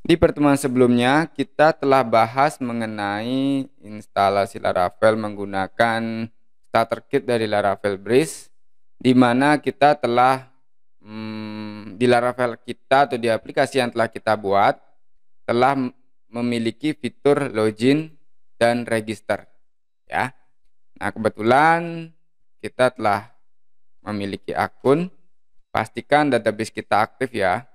Di pertemuan sebelumnya, kita telah bahas mengenai instalasi Laravel menggunakan starter kit dari Laravel Breeze, di mana kita telah di Laravel kita atau di aplikasi yang telah kita buat, telah memiliki fitur login dan register. Ya. Nah, kebetulan kita telah memiliki akun, pastikan database kita aktif ya.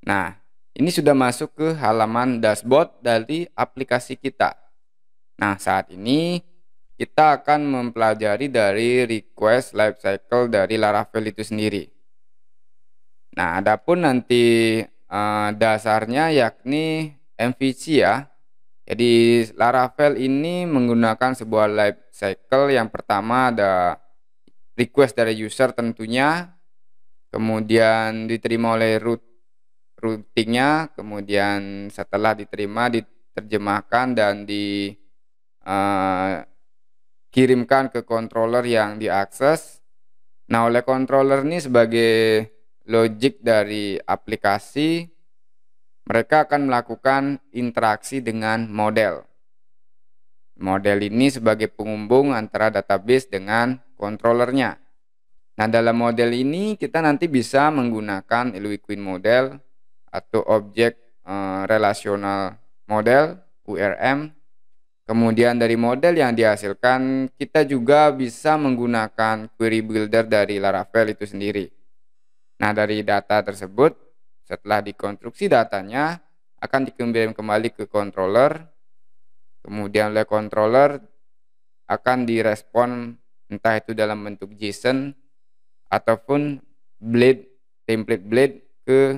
Nah, ini sudah masuk ke halaman dashboard dari aplikasi kita. Nah, saat ini kita akan mempelajari dari request lifecycle dari Laravel itu sendiri. Nah, adapun nanti dasarnya yakni MVC ya. Jadi Laravel ini menggunakan sebuah lifecycle. Yang pertama ada request dari user tentunya, kemudian diterima oleh routingnya, kemudian setelah diterima diterjemahkan dan dikirimkan ke controller yang diakses. Nah, oleh controller ini sebagai logic dari aplikasi, mereka akan melakukan interaksi dengan model. Model ini sebagai penghubung antara database dengan controllernya. Nah, dalam model ini kita nanti bisa menggunakan Liquid Model atau Object Relational Model (URM). Kemudian dari model yang dihasilkan, kita juga bisa menggunakan query builder dari Laravel itu sendiri. Nah, dari data tersebut, setelah dikonstruksi datanya, akan dikirim kembali ke controller. Kemudian oleh controller akan direspon entah itu dalam bentuk JSON ataupun template blade ke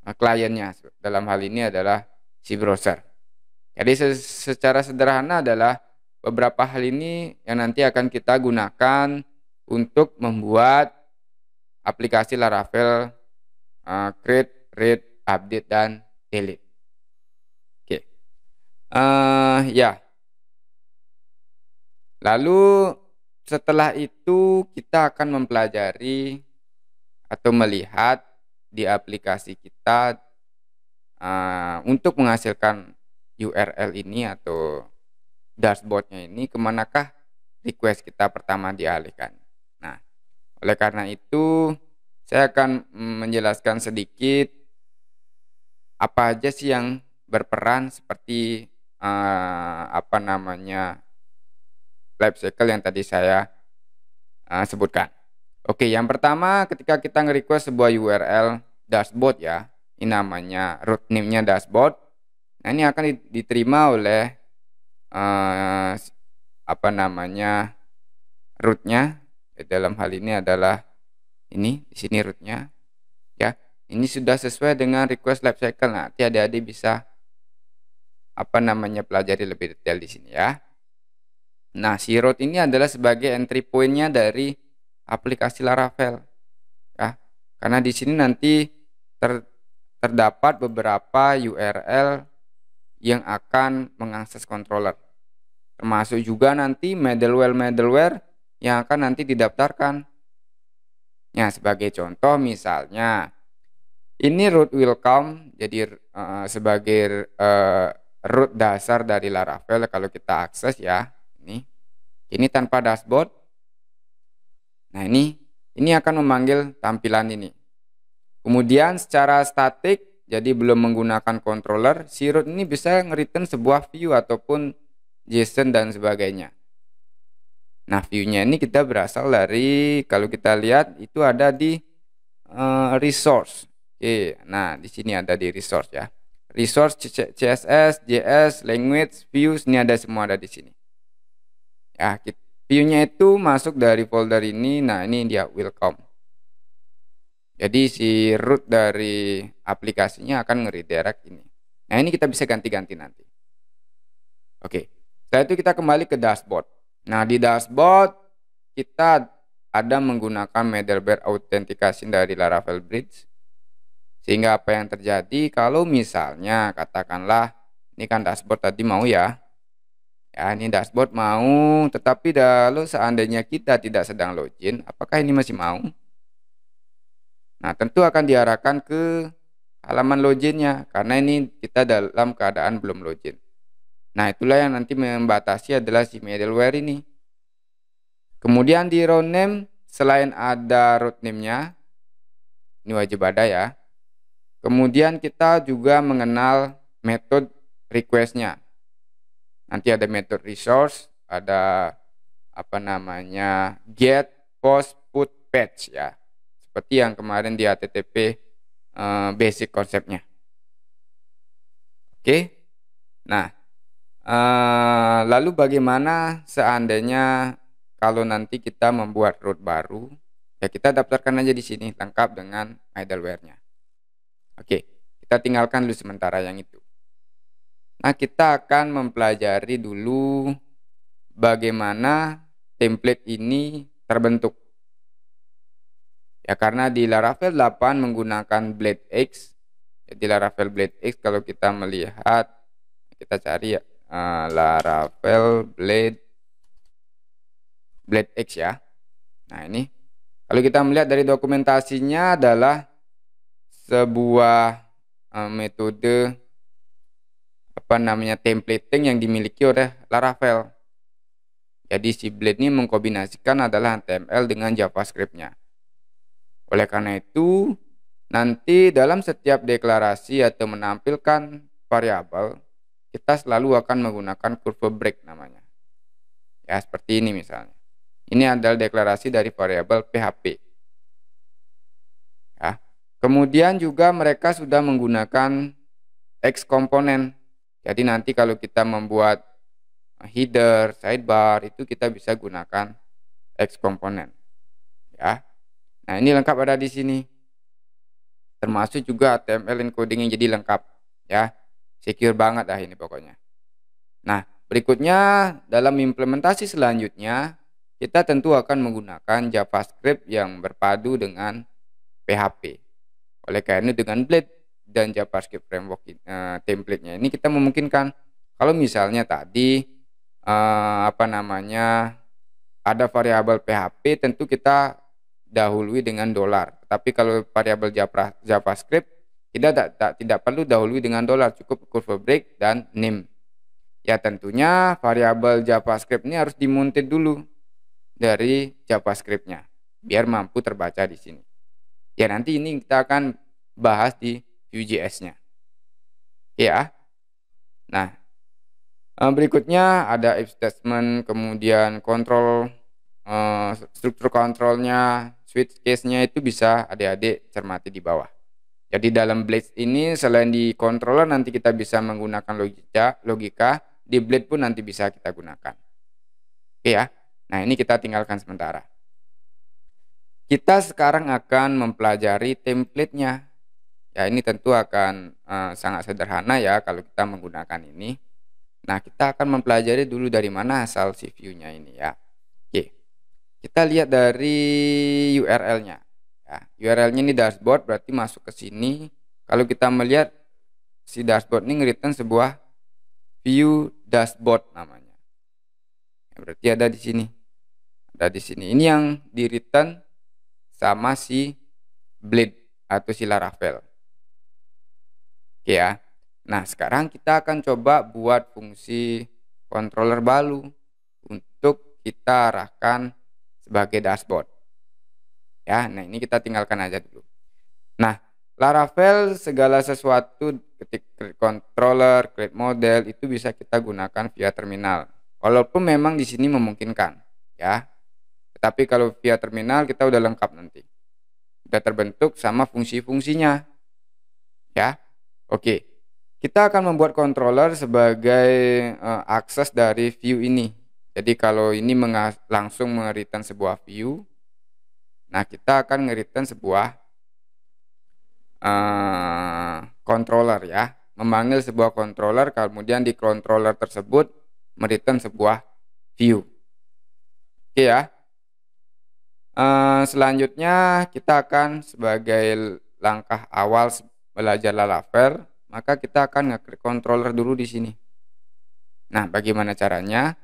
kliennya. Dalam hal ini adalah si browser. Jadi secara sederhana adalah beberapa hal ini yang nanti akan kita gunakan untuk membuat aplikasi Laravel create, read, update, dan delete. Oke. Ya. Lalu setelah itu kita akan mempelajari atau melihat di aplikasi kita untuk menghasilkan URL ini atau dashboardnya ini kemanakah request kita pertama dialihkan. Nah, oleh karena itu saya akan menjelaskan sedikit apa aja sih yang berperan seperti lifecycle yang tadi saya sebutkan. Oke, yang pertama ketika kita nge-request sebuah URL dashboard ya, ini namanya root name-nya dashboard. Nah, ini akan diterima oleh rootnya. Dalam hal ini adalah ini di sini rootnya ya. Ini sudah sesuai dengan request lifecycle. Nanti adik-adik bisa pelajari lebih detail di sini ya. Nah, si root ini adalah sebagai entry point-nya dari aplikasi Laravel ya. Karena di sini nanti terdapat beberapa URL yang akan mengakses controller. Termasuk juga nanti middleware yang akan nanti didaftarkan. Ya, sebagai contoh misalnya ini root welcome, jadi sebagai root dasar dari Laravel kalau kita akses ya. Ini tanpa dashboard. Nah, ini akan memanggil tampilan ini. Kemudian secara statik, jadi belum menggunakan controller, si root ini bisa nge-return sebuah view ataupun JSON dan sebagainya. Nah, view-nya ini kita berasal dari, kalau kita lihat itu ada di resource. Oke, nah di sini ada di resource ya. Resource CSS, JS, language, views, ini ada semua ada di sini. Ya, view-nya itu masuk dari folder ini. Nah, ini dia welcome. Jadi si root dari aplikasinya akan nge-redirect ini. Nah, ini kita bisa ganti-ganti nanti. Oke. Setelah itu kita kembali ke dashboard. Nah, di dashboard kita ada menggunakan middleware authentication dari Laravel Bridge. Sehingga apa yang terjadi kalau misalnya katakanlah ini kan dashboard tadi mau ya. Ya, ini dashboard mau, tetapi lalu seandainya kita tidak sedang login, apakah ini masih mau? Nah, tentu akan diarahkan ke halaman loginnya, karena ini kita dalam keadaan belum login. Nah, itulah yang nanti membatasi adalah si middleware ini. Kemudian di row name, selain ada root name-nya, ini wajib ada ya. Kemudian kita juga mengenal metode request-nya. Nanti ada metode resource, ada get, post, put, patch ya. Seperti yang kemarin di HTTP basic konsepnya. Oke. Nah, lalu bagaimana seandainya kalau nanti kita membuat root baru? Ya kita daftarkan aja di sini lengkap dengan middleware-nya. Oke, kita tinggalkan dulu sementara yang itu. Nah, kita akan mempelajari dulu bagaimana template ini terbentuk. Ya, karena di Laravel 8 menggunakan BladeX. Jadi Laravel BladeX kalau kita melihat, kita cari ya, Laravel BladeX ya. Nah, ini kalau kita melihat dari dokumentasinya adalah sebuah metode templating yang dimiliki oleh Laravel. Jadi si Blade ini mengkombinasikan adalah HTML dengan JavaScript-nya. Oleh karena itu, nanti dalam setiap deklarasi atau menampilkan variabel, kita selalu akan menggunakan curve break namanya. Ya, seperti ini misalnya. Ini adalah deklarasi dari variabel PHP. Ya. Kemudian juga mereka sudah menggunakan X komponen. Jadi nanti kalau kita membuat header, sidebar, itu kita bisa gunakan X komponen. Ya. Nah, ini lengkap ada di sini. Termasuk juga HTML encoding yang jadi lengkap, ya. Secure banget ini pokoknya. Nah, berikutnya dalam implementasi selanjutnya kita tentu akan menggunakan JavaScript yang berpadu dengan PHP. Oleh karena dengan Blade dan JavaScript framework template-nya ini kita memungkinkan kalau misalnya tadi ada variabel PHP, tentu kita dahului dengan $. Tapi kalau variabel JavaScript tidak perlu dahului dengan $, cukup curve break dan name. Ya, tentunya variabel JavaScript ini harus dimuntit dulu dari JavaScript-nya biar mampu terbaca di sini. Ya, nanti ini kita akan bahas di Vue.js-nya. Ya. Nah, berikutnya ada if statement, kemudian kontrol, struktur kontrolnya, switch case-nya itu bisa adik-adik cermati di bawah. Jadi dalam Blade ini selain di controller nanti kita bisa menggunakan logika, di Blade pun nanti bisa kita gunakan. Oke ya. Nah, ini kita tinggalkan sementara. Kita sekarang akan mempelajari template-nya. Ya, ini tentu akan sangat sederhana ya kalau kita menggunakan ini. Nah, kita akan mempelajari dulu dari mana asal si view-nya ini ya. Oke. Kita lihat dari URL-nya. Ya, URL-nya ini dashboard, berarti masuk ke sini. Kalau kita melihat si dashboard ini nge-return sebuah view dashboard namanya. Ya, berarti ada di sini. Ada di sini. Ini yang di-return sama si Blade atau si Laravel. Oke ya. Nah, sekarang kita akan coba buat fungsi controller baru untuk kita arahkan sebagai dashboard. Ya, nah ini kita tinggalkan aja dulu. Nah, Laravel segala sesuatu ketik create controller, create model itu bisa kita gunakan via terminal. Walaupun memang di sini memungkinkan, ya. Tetapi kalau via terminal kita udah lengkap nanti. Udah terbentuk sama fungsi-fungsinya. Ya. Oke. Kita akan membuat controller sebagai akses dari view ini. Jadi kalau ini langsung nge-return sebuah view, nah kita akan nge-return sebuah controller ya. Memanggil sebuah controller, kemudian di controller tersebut me-return sebuah view. Oke ya. Selanjutnya kita akan sebagai langkah awal belajar Laravel, maka kita akan nge-create controller dulu di sini. Nah, bagaimana caranya?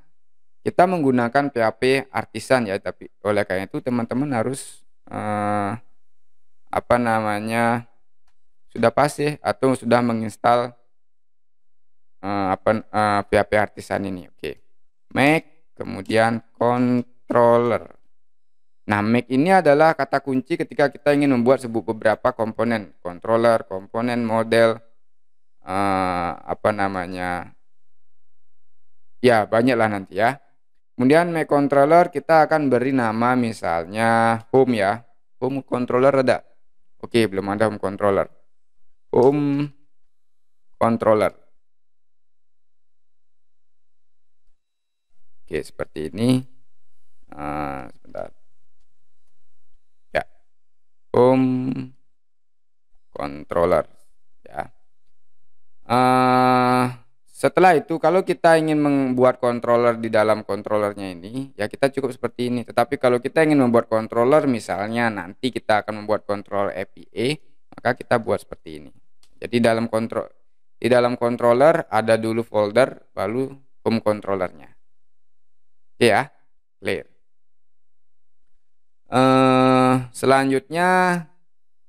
Kita menggunakan PHP artisan ya, tapi oleh karena itu teman-teman harus sudah pasih atau sudah menginstal PHP Artisan ini. Oke. Make, kemudian controller. Nah, make ini adalah kata kunci ketika kita ingin membuat beberapa komponen, controller, komponen, model, apa namanya, ya banyaklah nanti ya. Kemudian make controller kita akan beri nama misalnya home ya. Home controller ada? Oke, belum ada home controller. Home controller. Oke, seperti ini. Sebentar. Ya, home controller ya. Setelah itu kalau kita ingin membuat controller di dalam controllernya ini, ya kita cukup seperti ini. Tetapi kalau kita ingin membuat controller, misalnya nanti kita akan membuat controller API, maka kita buat seperti ini. Jadi di dalam controller ada dulu folder, baru home controllernya. Oke ya, clear. Selanjutnya,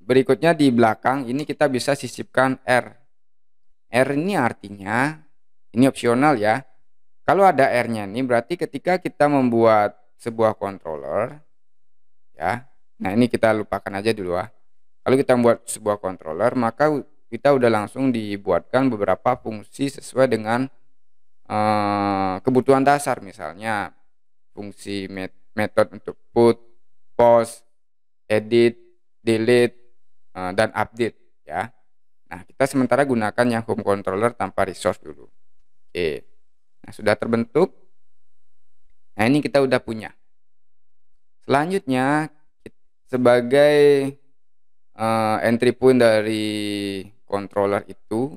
berikutnya di belakang ini kita bisa sisipkan R. R ini artinya, ini opsional ya. Kalau ada R-nya ini berarti ketika kita membuat sebuah controller, ya. Nah ini kita lupakan aja dulu ya. Kalau kita membuat sebuah controller, maka kita udah langsung dibuatkan beberapa fungsi sesuai dengan kebutuhan dasar, misalnya fungsi method untuk put, post, edit, delete, dan update ya. Nah, kita sementara gunakan yang home controller tanpa resource dulu. Oke. Nah, sudah terbentuk. Nah, ini kita udah punya. Selanjutnya, sebagai entry point dari controller itu,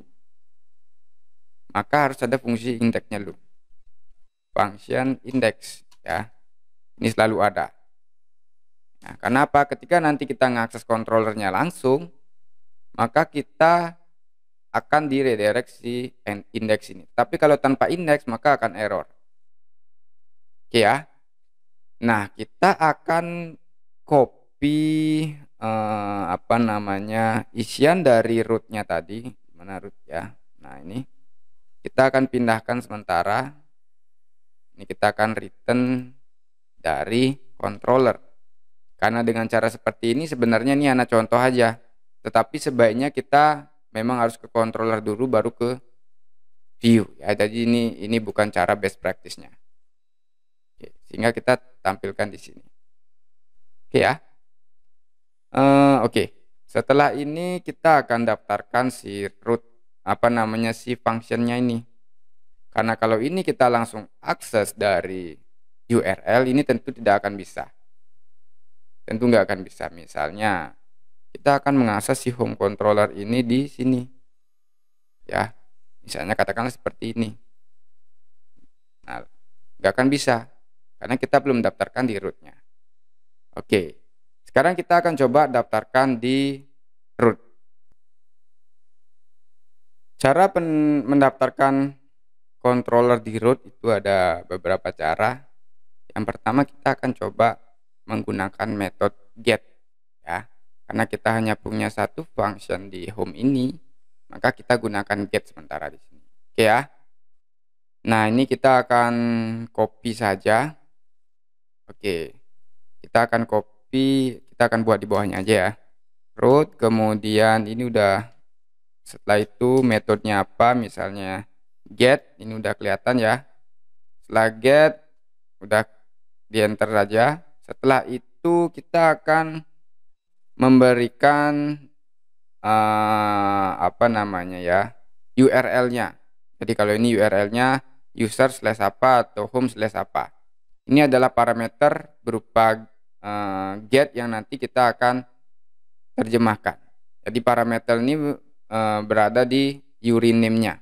maka harus ada fungsi indexnya dulu. Function index ya. Ini selalu ada. Nah, kenapa? Ketika nanti kita ngakses controllernya langsung, maka kita akan diredireksi index ini. Tapi kalau tanpa index maka akan error. Oke ya. Nah, kita akan copy isian dari rootnya tadi. Mana root ya? Nah, ini kita akan pindahkan sementara. Ini kita akan return dari controller. Karena dengan cara seperti ini sebenarnya ini hanya contoh aja. Tetapi sebaiknya kita memang harus ke controller dulu baru ke view ya. Jadi ini bukan cara best practice-nya. Oke, sehingga kita tampilkan di sini. Oke ya. Oke. Setelah ini kita akan daftarkan si root si functionnya ini. Karena kalau ini kita langsung akses dari URL, ini tentu tidak akan bisa. Tentu nggak akan bisa. Misalnya kita akan mengakses si home controller ini di sini ya, misalnya katakanlah seperti ini. Nah, nggak akan bisa karena kita belum daftarkan di rootnya. Oke, sekarang kita akan coba daftarkan di root. Cara mendaftarkan controller di root itu ada beberapa cara. Yang pertama, kita akan coba menggunakan metode get ya. Karena kita hanya punya satu function di home ini, maka kita gunakan get sementara di sini. Oke ya. Nah, ini kita akan copy saja. Oke. Kita akan copy, kita akan buat di bawahnya aja ya. Root, kemudian ini udah, setelah itu metodenya apa, misalnya get, ini udah kelihatan ya. Setelah get, udah di enter saja. Setelah itu kita akan memberikan URL-nya. Jadi kalau ini URL-nya user/apa atau home/apa. Ini adalah parameter berupa get yang nanti kita akan terjemahkan. Jadi parameter ini berada di URI-name-nya.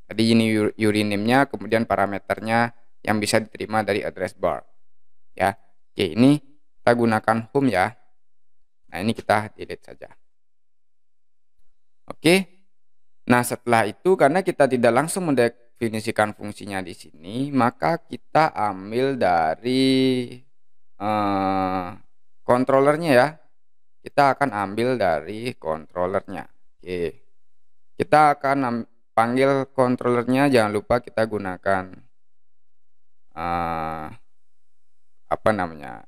Jadi ini URI-name-nya, kemudian parameternya yang bisa diterima dari address bar. Ya. Oke, ini kita gunakan home ya. Nah, ini kita delete saja. Oke. Nah, setelah itu karena kita tidak langsung mendefinisikan fungsinya di sini, maka kita ambil dari controllernya ya. Kita akan ambil dari controllernya. Oke. Kita akan panggil controllernya, jangan lupa kita gunakan apa namanya?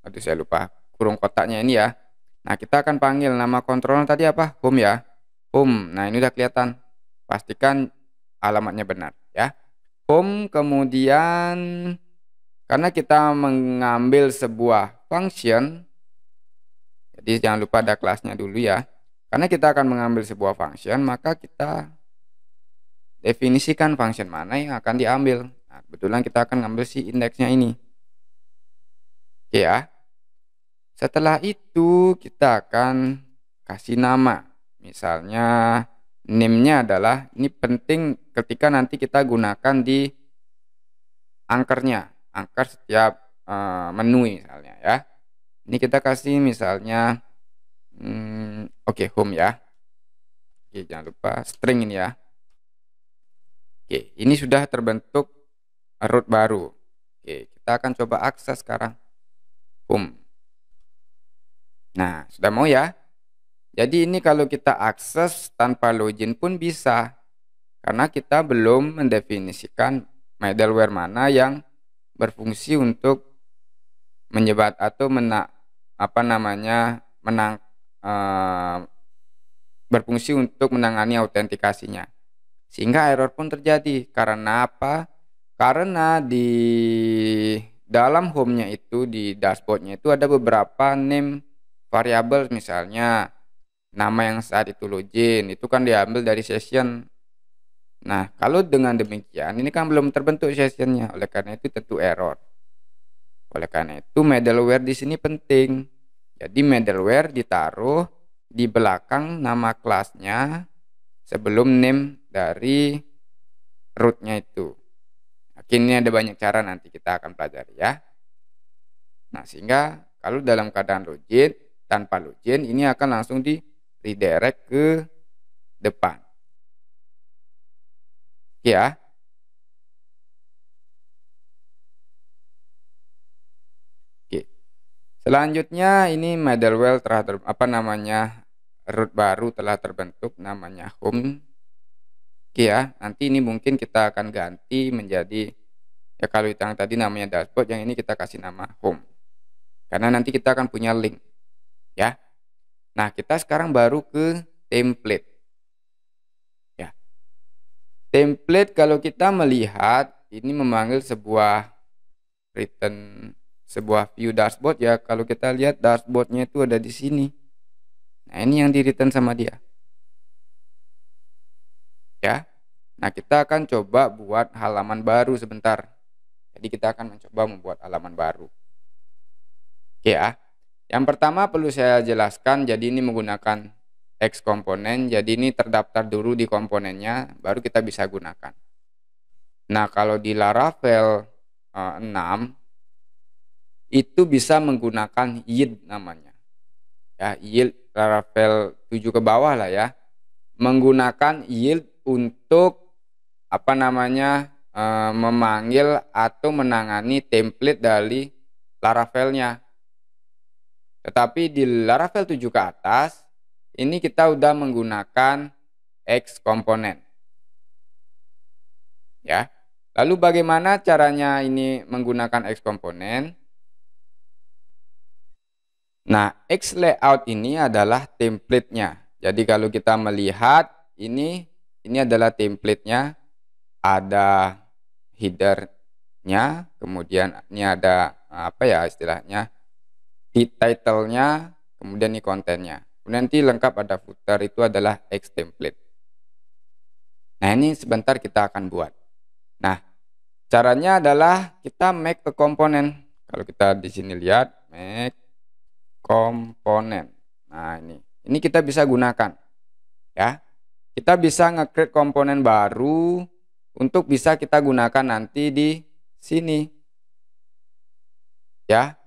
Aduh, saya lupa kurung kotaknya ini ya. Nah, kita akan panggil nama controller tadi apa? Home ya. Home. Nah, ini udah kelihatan. Pastikan alamatnya benar ya. Home, kemudian karena kita mengambil sebuah function, jadi jangan lupa ada kelasnya dulu ya. Karena kita akan mengambil sebuah function, maka kita definisikan function mana yang akan diambil. Nah, kebetulan kita akan ngambil si indeksnya ini. Oke ya. Setelah itu kita akan kasih nama. Misalnya name-nya adalah, ini penting ketika nanti kita gunakan di anchor-nya, anchor setiap menu misalnya ya. Ini kita kasih misalnya oke, home ya. Oke, jangan lupa string ini ya. Oke, ini sudah terbentuk root baru. Oke, kita akan coba akses sekarang home. Nah, sudah mau ya. Jadi ini kalau kita akses tanpa login pun bisa, karena kita belum mendefinisikan middleware mana yang berfungsi untuk menyebat atau berfungsi untuk menangani autentikasinya. Sehingga error pun terjadi. Karena apa? Karena di dalam home-nya itu, di dashboard-nya itu ada beberapa name variable, misalnya nama yang saat itu login, itu kan diambil dari session. Nah, kalau dengan demikian, ini kan belum terbentuk sessionnya, oleh karena itu tentu error. Oleh karena itu middleware di sini penting. Jadi middleware ditaruh di belakang nama kelasnya sebelum name dari rootnya itu. Ini ada banyak cara, nanti kita akan pelajari ya. Nah, sehingga kalau dalam keadaan login, tanpa login, ini akan langsung di redirect ke depan. Ya. Oke. Selanjutnya ini middleware root baru telah terbentuk, namanya home. Oke ya, nanti ini mungkin kita akan ganti menjadi, ya kalau yang tadi namanya dashboard, yang ini kita kasih nama home. Karena nanti kita akan punya link. Ya. Nah, kita sekarang baru ke template. Ya. Template kalau kita melihat ini memanggil sebuah view dashboard ya. Kalau kita lihat dashboardnya itu ada di sini. Nah, ini yang di return sama dia. Ya. Nah, kita akan coba buat halaman baru sebentar. Jadi kita akan mencoba membuat halaman baru. Oke ya. Yang pertama perlu saya jelaskan, jadi ini menggunakan X komponen. Jadi ini terdaftar dulu di komponennya, baru kita bisa gunakan. Nah, kalau di Laravel 6 itu bisa menggunakan yield namanya. Ya, yield Laravel 7 ke bawah lah ya. Menggunakan yield untuk memanggil atau menangani template dari Laravelnya. Tetapi di Laravel 7 ke atas ini kita udah menggunakan X komponen. Ya. Lalu bagaimana caranya ini menggunakan X komponen? Nah, X layout ini adalah template-nya. Jadi kalau kita melihat ini adalah template-nya. Ada header-nya, kemudian ini ada istilahnya title-nya, kemudian ini kontennya. Kemudian nanti lengkap ada footer, itu adalah X template. Nah, ini sebentar kita akan buat. Nah, caranya adalah kita make a komponen. Kalau kita di sini lihat make komponen. Nah, ini kita bisa gunakan ya. Kita bisa nge-create komponen baru untuk bisa kita gunakan nanti di sini. Ya.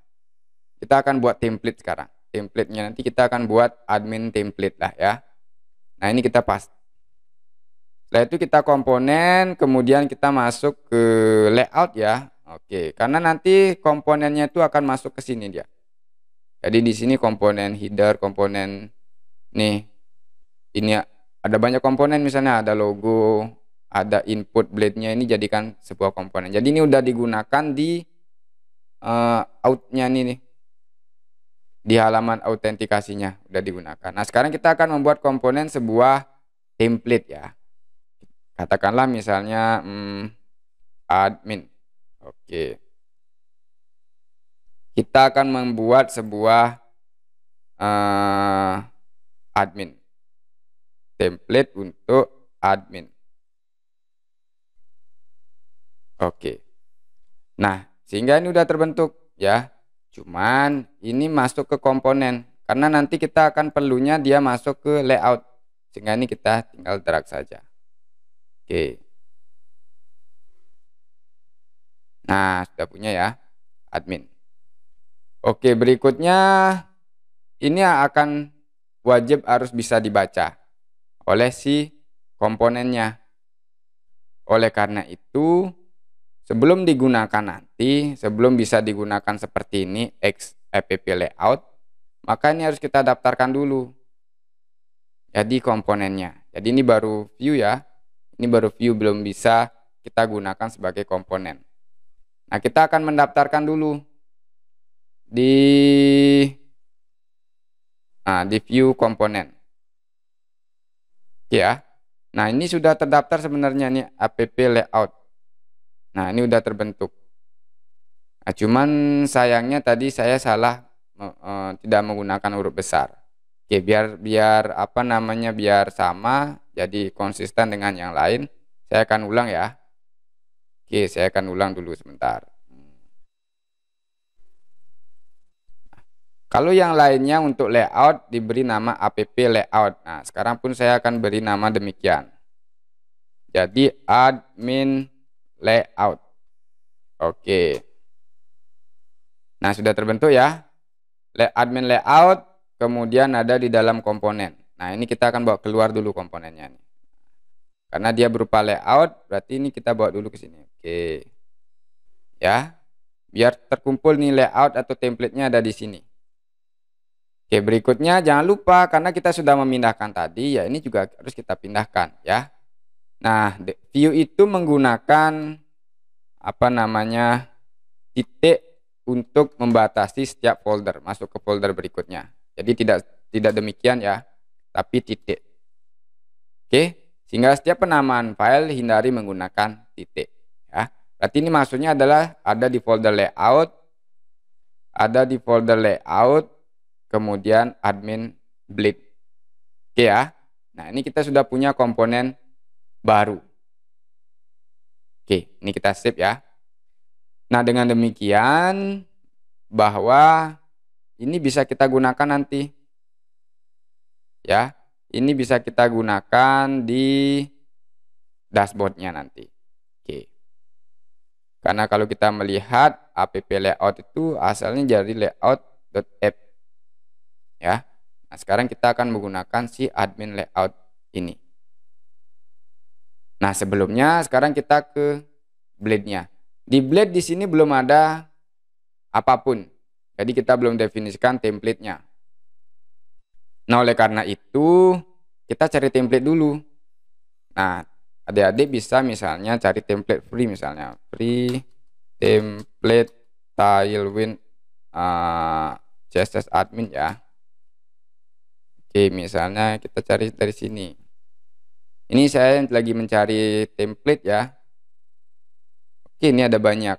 Kita akan buat template sekarang. Template-nya nanti kita akan buat admin template lah ya. Nah, ini kita pas. Setelah itu kita komponen, kemudian kita masuk ke layout ya. Oke, karena nanti komponennya itu akan masuk ke sini dia. Jadi di sini komponen header, komponen nih ini ada banyak komponen, misalnya ada logo, ada input blade-nya, ini jadikan sebuah komponen. Jadi ini udah digunakan di out-nya nih, di halaman autentikasinya udah digunakan. Nah, sekarang kita akan membuat komponen sebuah template ya. Katakanlah misalnya admin. Oke. Kita akan membuat sebuah admin. Template untuk admin. Oke. Nah, sehingga ini udah terbentuk ya. Cuman ini masuk ke komponen. Karena nanti kita akan perlunya dia masuk ke layout. Sehingga ini kita tinggal drag saja. Oke. Nah, sudah punya ya admin. Oke, berikutnya ini akan wajib harus bisa dibaca oleh si komponennya. Oleh karena itu, sebelum digunakan nanti, sebelum bisa digunakan seperti ini, app layout, maka ini harus kita daftarkan dulu. Jadi komponennya. Jadi ini baru view ya. Ini baru view, belum bisa kita gunakan sebagai komponen. Nah, kita akan mendaftarkan dulu di view komponen. Ya. Nah, ini sudah terdaftar sebenarnya nih app layout. Nah, ini udah terbentuk. Nah, cuman sayangnya tadi saya salah tidak menggunakan huruf besar. Oke, biar apa namanya, biar sama, jadi konsisten dengan yang lain. Saya akan ulang ya. Oke, saya akan ulang dulu sebentar. Kalau yang lainnya untuk layout diberi nama app layout. Nah, sekarang pun saya akan beri nama demikian. Jadi admin layout. Oke. Nah, sudah terbentuk ya. Admin layout, kemudian ada di dalam komponen. Nah, ini kita akan bawa keluar dulu komponennya nih. Karena dia berupa layout, berarti ini kita bawa dulu ke sini. Oke. Ya. Biar terkumpul nih layout atau template-nya ada di sini. Oke, berikutnya jangan lupa karena kita sudah memindahkan tadi, ya ini juga harus kita pindahkan ya. Nah, view itu menggunakan apa namanya, titik untuk membatasi setiap folder masuk ke folder berikutnya. Jadi tidak demikian ya, tapi titik. Oke, sehingga setiap penamaan file hindari menggunakan titik ya. Berarti ini maksudnya adalah ada di folder layout, kemudian admin bleed. Oke ya. Nah, ini kita sudah punya komponen baru. Oke, ini kita save ya. Nah, dengan demikian bahwa ini bisa kita gunakan nanti. Ya, ini bisa kita gunakan di dashboardnya nanti. Oke. Karena kalau kita melihat app layout itu asalnya dari layout.app. Ya. Nah, sekarang kita akan menggunakan si admin layout ini. Nah, sebelumnya sekarang kita ke blade-nya. Di blade di sini belum ada apapun. Jadi kita belum definisikan template-nya. Nah, oleh karena itu kita cari template dulu. Nah, adik-adik bisa misalnya cari template free, misalnya free template Tailwind CSS admin ya. Oke, misalnya kita cari dari sini. Ini saya lagi mencari template ya. Oke, ini ada banyak.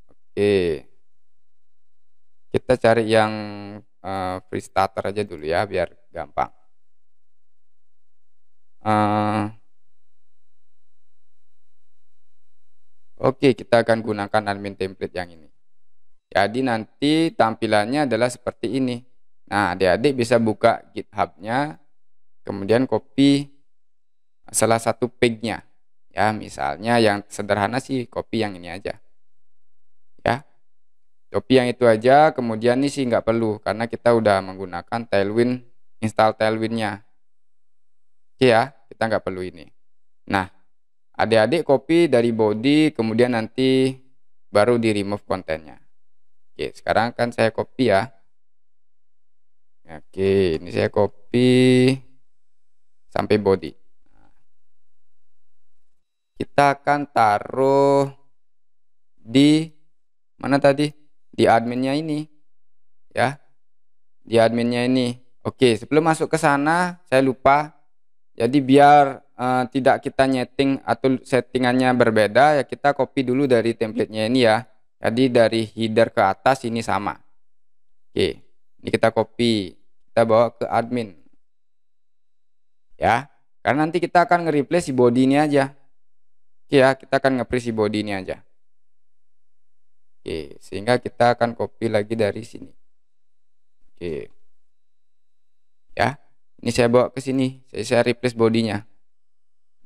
Oke, kita cari yang free starter aja dulu ya, biar gampang. Oke, kita akan gunakan admin template yang ini. Jadi nanti tampilannya adalah seperti ini. Nah, adik-adik bisa buka GitHub-nya, kemudian copy salah satu page-nya. Ya, misalnya yang sederhana sih copy yang ini aja. Ya, copy yang itu aja, kemudian ini sih nggak perlu karena kita udah menggunakan Tailwind, install Tailwind-nya. Oke ya, kita nggak perlu ini. Nah, adik-adik copy dari body, kemudian nanti baru di remove kontennya. Oke, sekarang kan saya copy ya. Oke, ini saya copy. sampai body. Kita akan taruh di mana tadi? Di adminnya ini, ya. Di adminnya ini. Oke, sebelum masuk ke sana, saya lupa. Jadi biar tidak kita nyeting atau settingannya berbeda, ya kita copy dulu dari templatenya ini ya. Jadi dari header ke atas ini sama. Oke, ini kita copy, kita bawa ke admin. Ya, karena nanti kita akan nge-replace si body ini aja. Oke ya, kita akan nge-replace si body ini aja. Oke, sehingga kita akan copy lagi dari sini. Oke. Ya, ini saya bawa ke sini. Saya replace bodinya.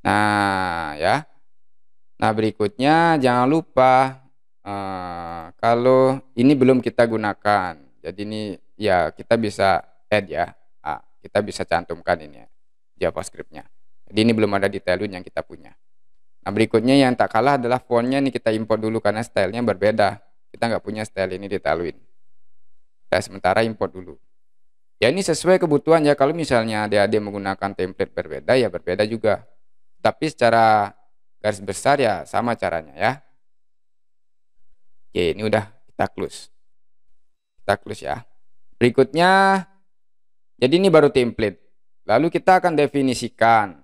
Nah, ya. Nah, berikutnya jangan lupa kalau ini belum kita gunakan. Jadi ini ya kita bisa add ya. Kita bisa cantumkan ini ya, JavaScript-nya. Jadi ini belum ada detailun yang kita punya. Nah, berikutnya yang tak kalah adalah fontnya ini kita import dulu karena stylenya berbeda. Kita nggak punya style ini detailun. Kita sementara import dulu. Ya ini sesuai kebutuhan ya. Kalau misalnya adik-adik menggunakan template berbeda ya berbeda juga. Tapi secara garis besar ya sama caranya ya. Oke, ini udah kita close. Kita close ya. Berikutnya, jadi ini baru template. Lalu kita akan definisikan.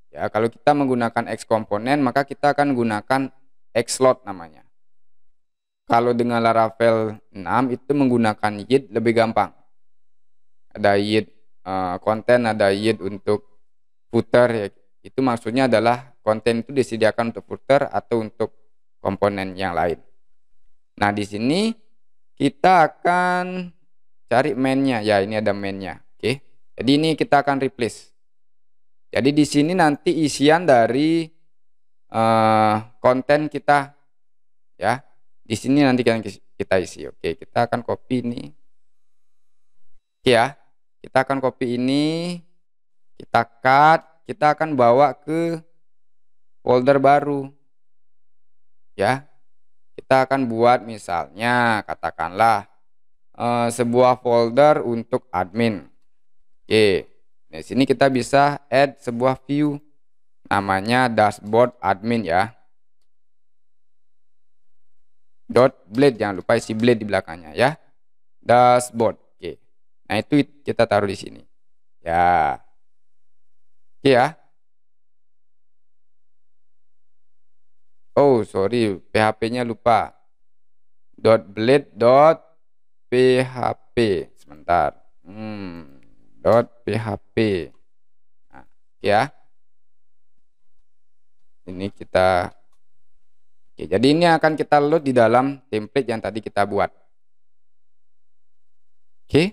Ya, kalau kita menggunakan X komponen, maka kita akan menggunakan X slot namanya. Kalau dengan Laravel 6 itu menggunakan YID lebih gampang. Ada YID konten, ada YID untuk footer ya. Itu maksudnya adalah konten itu disediakan untuk footer atau untuk komponen yang lain. Nah, di sini kita akan cari mainnya. Ya, ini ada mainnya. Oke. Jadi ini kita akan replace. Jadi di sini nanti isian dari konten kita ya. Di sini nanti kita isi. Oke, kita akan copy ini. Oke ya. Kita akan copy ini, kita cut, kita akan bawa ke folder baru. Ya. Kita akan buat misalnya katakanlah sebuah folder untuk admin. Oke. Di sini kita bisa add sebuah view namanya dashboard admin ya. .blade, jangan lupa isi blade di belakangnya ya. Dashboard. Oke. Nah, itu kita taruh di sini. Ya. Oke ya. Oh, sorry, PHP-nya lupa. .blade.php. Sebentar. .php. Nah, ya. Ini kita. Oke, jadi ini akan kita load di dalam template yang tadi kita buat. Oke.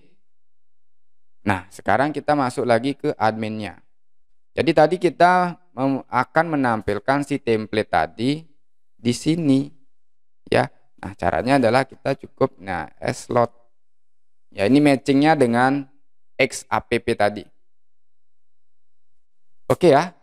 Nah, sekarang kita masuk lagi ke adminnya. Jadi tadi kita akan menampilkan si template tadi di sini. Ya. Nah, caranya adalah kita cukup slot. Ya, ini matchingnya dengan XAPP tadi. Oke ya.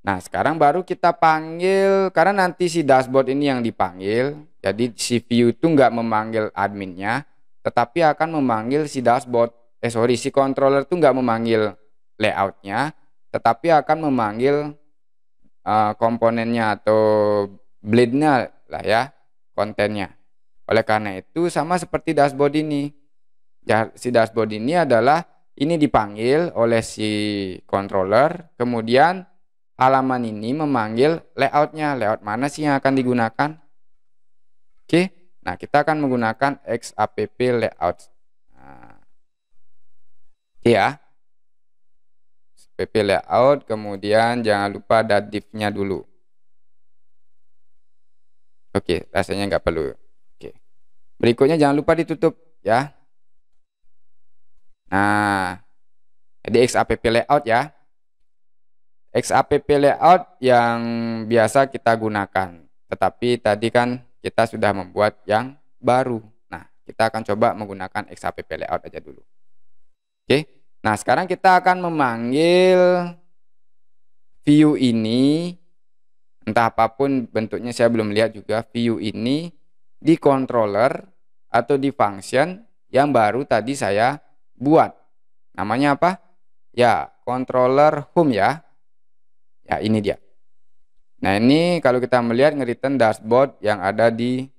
Nah, sekarang baru kita panggil, karena nanti si dashboard ini yang dipanggil. Jadi si view itu nggak memanggil adminnya, tetapi akan memanggil si dashboard. Si controller itu nggak memanggil layoutnya, tetapi akan memanggil komponennya atau blade-nya lah ya, kontennya. Oleh karena itu sama seperti dashboard ini. Ya, si dashboard ini adalah ini dipanggil oleh si controller, kemudian halaman ini memanggil layoutnya. Layout mana sih yang akan digunakan? Oke, nah kita akan menggunakan XAPP layout. Nah, ya, XAPP layout, kemudian jangan lupa ada div-nya dulu. Oke, rasanya nggak perlu. Oke, berikutnya jangan lupa ditutup ya. Nah, jadi XAPP layout ya. XAPP layout yang biasa kita gunakan. Tetapi tadi kan kita sudah membuat yang baru. Nah, kita akan coba menggunakan XAPP layout aja dulu. Oke. Nah, sekarang kita akan memanggil view ini. Entah apapun bentuknya, saya belum lihat juga view ini di controller atau di function yang baru tadi saya buat. Namanya apa? Ya, controller home ya. Ya, ini dia. Nah, ini kalau kita melihat nge-return dashboard yang ada di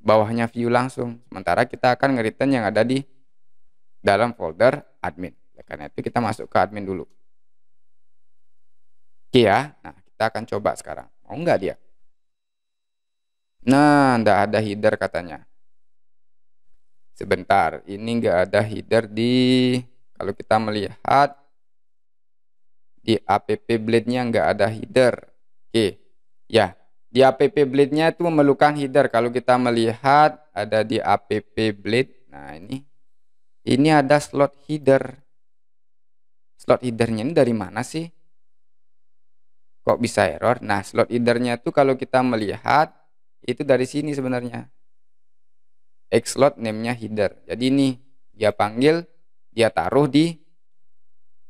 bawahnya view langsung. Sementara kita akan nge-return yang ada di dalam folder admin. Karena itu kita masuk ke admin dulu. Oke ya. Nah, kita akan coba sekarang. Mau nggak dia? Nah, nggak ada header katanya. Sebentar, ini nggak ada header di, kalau kita melihat di app blade-nya nggak ada header. Oke, ya, di app blade-nya itu memerlukan header. Kalau kita melihat ada di app blade, nah ini ada slot header. Slot headernya ini dari mana sih? Kok bisa error? Nah, slot headernya itu kalau kita melihat itu dari sini sebenarnya. Xslot name-nya header. Jadi ini dia panggil, dia taruh di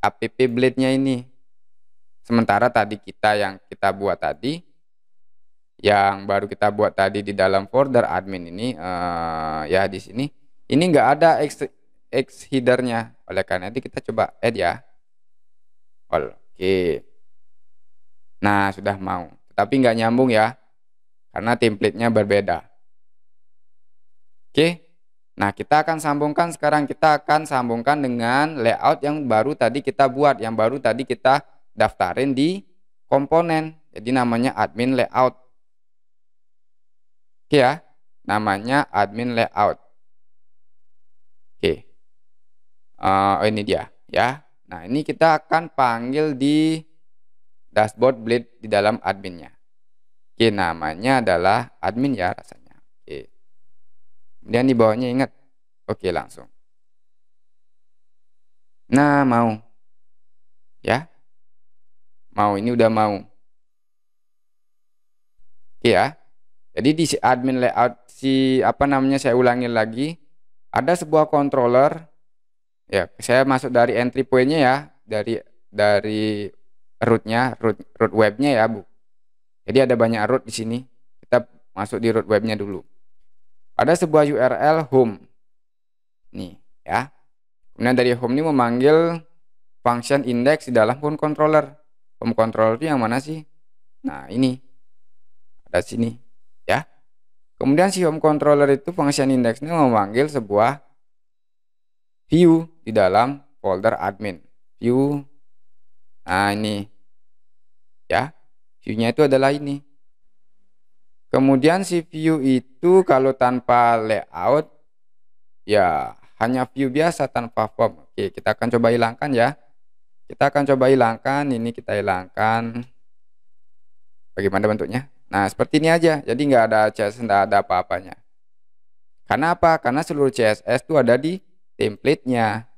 app blade-nya ini. Sementara tadi yang kita buat tadi, yang baru kita buat tadi di dalam folder admin ini, ya di sini, ini nggak ada X header-nya. Oleh karena itu kita coba add ya. Oke. Nah, sudah mau. Tapi nggak nyambung ya, karena template-nya berbeda. Oke. Nah, kita akan sambungkan sekarang. Kita akan sambungkan dengan layout yang baru tadi kita buat, yang baru tadi kita daftarin di komponen. Jadi namanya admin layout. Oke ya, namanya admin layout. Oke. Ini dia ya. Nah, ini kita akan panggil di dashboard blade di dalam adminnya. Oke, namanya adalah admin ya rasanya. Oke. Kemudian di bawahnya ingat. Oke, langsung. Nah, mau. Ya. Mau, ini udah mau. Oke ya. Jadi di admin layout saya ulangi lagi. Ada sebuah controller. Ya, saya masuk dari entry point-nya ya, dari root webnya ya, Bu. Jadi ada banyak root di sini. Kita masuk di root webnya dulu. Ada sebuah URL home. Nih, ya. Kemudian dari home ini memanggil function index di dalam home controller. Home controller itu yang mana sih? Nah, ini. Ada sini, ya. Kemudian si home controller itu function index ini memanggil sebuah view di dalam folder admin. View. Nah, ini. Ya. View-nya itu adalah ini. Kemudian si view itu kalau tanpa layout ya hanya view biasa tanpa form. Oke, kita akan coba hilangkan ya. Kita akan coba hilangkan, ini kita hilangkan. Bagaimana bentuknya? Nah, seperti ini aja. Jadi nggak ada CSS, nggak ada apa-apanya. Karena apa? Karena seluruh CSS itu ada di template-nya.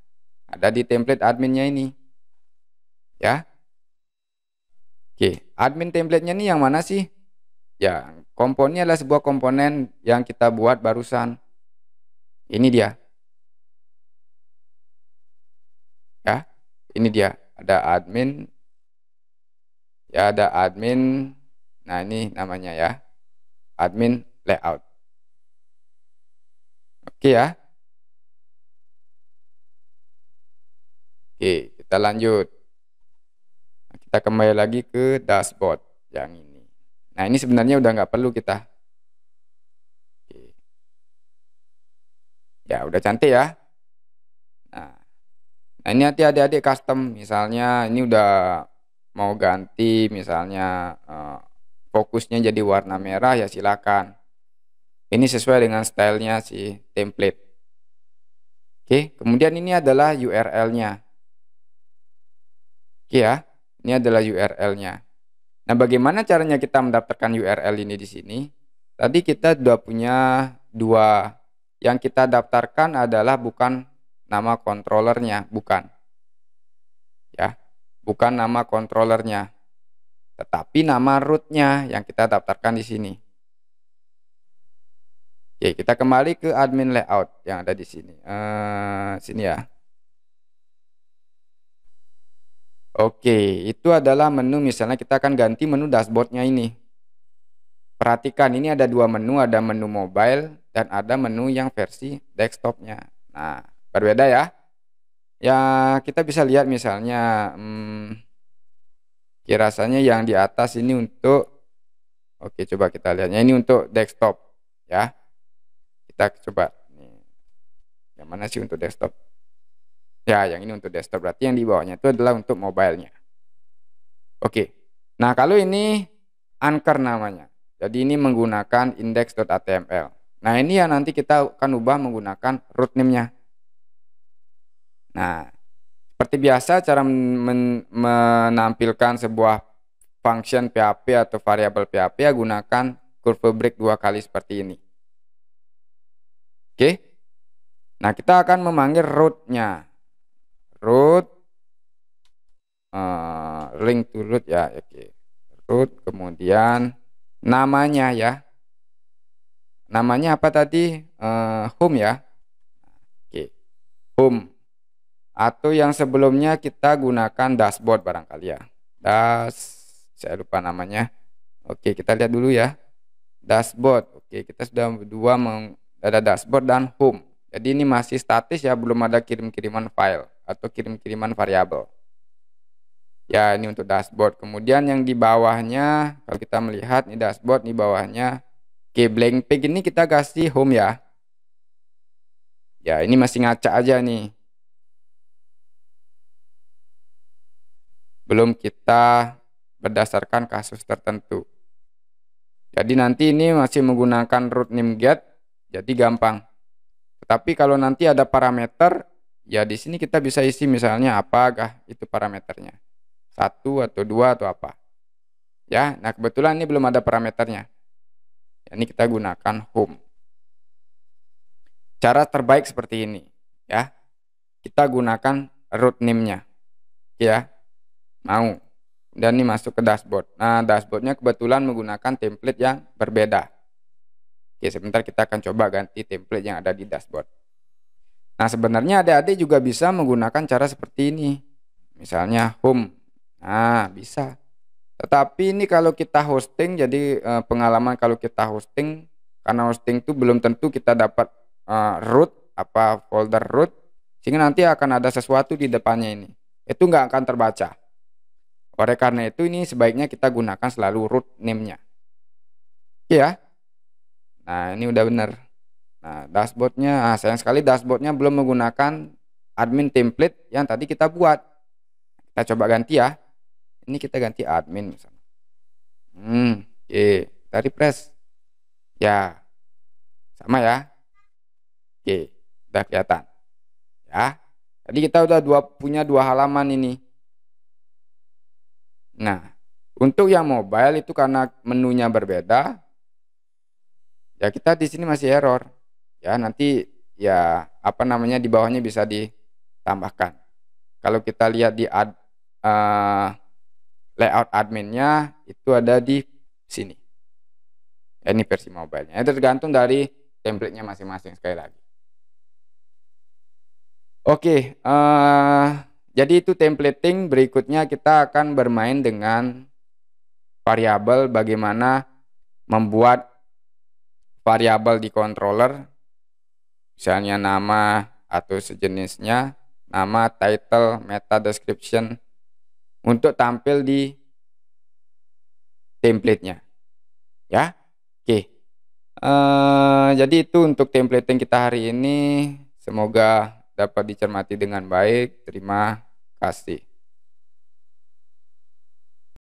Ada di template adminnya ini. Ya. Oke, admin template-nya ini yang mana sih? Ya, komponennya adalah sebuah komponen yang kita buat barusan. Ini dia. Ya, ini dia. Ada admin. Ya, ada admin. Nah, ini namanya ya. Admin layout. Oke ya. Oke, kita lanjut. Nah, kita kembali lagi ke dashboard yang ini. Nah, ini sebenarnya udah nggak perlu kita. Oke. Ya, udah cantik ya. Nah, ini nanti adik-adik custom. Misalnya ini udah mau ganti, misalnya fokusnya jadi warna merah, ya silakan. Ini sesuai dengan stylenya si template. Oke, kemudian ini adalah URL-nya. Oke ya, ini adalah URL-nya. Nah, bagaimana caranya kita mendaftarkan URL ini di sini? Tadi kita sudah punya dua. Yang kita daftarkan adalah bukan nama controllernya, bukan. Ya, bukan nama controllernya, tetapi nama rootnya yang kita daftarkan di sini. Oke, kita kembali ke admin layout yang ada di sini. Sini ya. Oke, itu adalah menu. Misalnya kita akan ganti menu dashboardnya ini. Perhatikan, ini ada dua menu, ada menu mobile dan ada menu yang versi desktopnya. Nah, berbeda ya. Ya, kita bisa lihat misalnya, rasanya yang di atas ini untuk, oke coba kita lihatnya ini untuk desktop ya. Kita coba nih, yang mana sih untuk desktop? Ya, yang ini untuk desktop, berarti yang di bawahnya itu adalah untuk mobilenya. Oke. Nah, kalau ini Anchor namanya. Jadi ini menggunakan index.html. Nah, ini yang nanti kita akan ubah menggunakan root name-nya. Nah, seperti biasa cara menampilkan sebuah function PHP atau variabel PHP ya gunakan curve break 2 kali seperti ini. Oke. Nah, kita akan memanggil root-nya. Root link to root ya, oke. Root kemudian namanya ya. Namanya apa tadi? Home ya. Oke. Home. Atau yang sebelumnya kita gunakan dashboard barangkali ya. Saya lupa namanya. Oke, kita lihat dulu ya. Dashboard. Oke, kita sudah ada dashboard dan home. Jadi ini masih statis ya, belum ada kirim-kiriman file atau kirim-kiriman variabel. Ya, ini untuk dashboard. Kemudian yang di bawahnya, kalau kita melihat ini dashboard, di bawahnya blank page ini kita kasih home ya. Ya, ini masih ngacak aja nih. Belum kita berdasarkan kasus tertentu. Jadi nanti ini masih menggunakan root name get, jadi gampang. Tetapi kalau nanti ada parameter, ya di sini kita bisa isi misalnya apakah itu parameternya. 1 atau 2 atau apa. Ya, nah kebetulan ini belum ada parameternya. Ini kita gunakan home. Cara terbaik seperti ini, ya. Kita gunakan root name-nya. Ya. Mau. Dan ini masuk ke dashboard. Nah, dashboardnya kebetulan menggunakan template yang berbeda. Oke, sebentar kita akan coba ganti template yang ada di dashboard. Nah, sebenarnya adik-adik juga bisa menggunakan cara seperti ini. Misalnya home. Nah, bisa. Tetapi ini kalau kita hosting, jadi pengalaman kalau kita hosting, karena hosting itu belum tentu kita dapat root, folder root, sehingga nanti akan ada sesuatu di depannya ini. Itu nggak akan terbaca. Oleh karena itu ini sebaiknya kita gunakan selalu root name-nya. Ya. Nah, ini udah benar. Nah, dashboardnya, sayang sekali dashboardnya belum menggunakan admin template yang tadi kita buat. Kita coba ganti ya. Ini kita ganti admin misalnya. Oke, kita refresh. Ya, sama ya. Oke, udah kelihatan. Ya, tadi kita udah punya 2 halaman ini. Nah, untuk yang mobile itu karena menunya berbeda, ya kita di sini masih error. Ya, nanti ya di bawahnya bisa ditambahkan. Kalau kita lihat di layout adminnya itu ada di sini. Ya, ini versi mobile-nya. Itu tergantung dari template-nya masing-masing sekali lagi. Oke, jadi itu templating. Berikutnya kita akan bermain dengan variabel, bagaimana membuat variabel di controller, misalnya nama atau sejenisnya, nama, title, meta description, untuk tampil di template-nya. Ya, oke. Jadi itu untuk templating kita hari ini. Semoga dapat dicermati dengan baik. Terima kasih.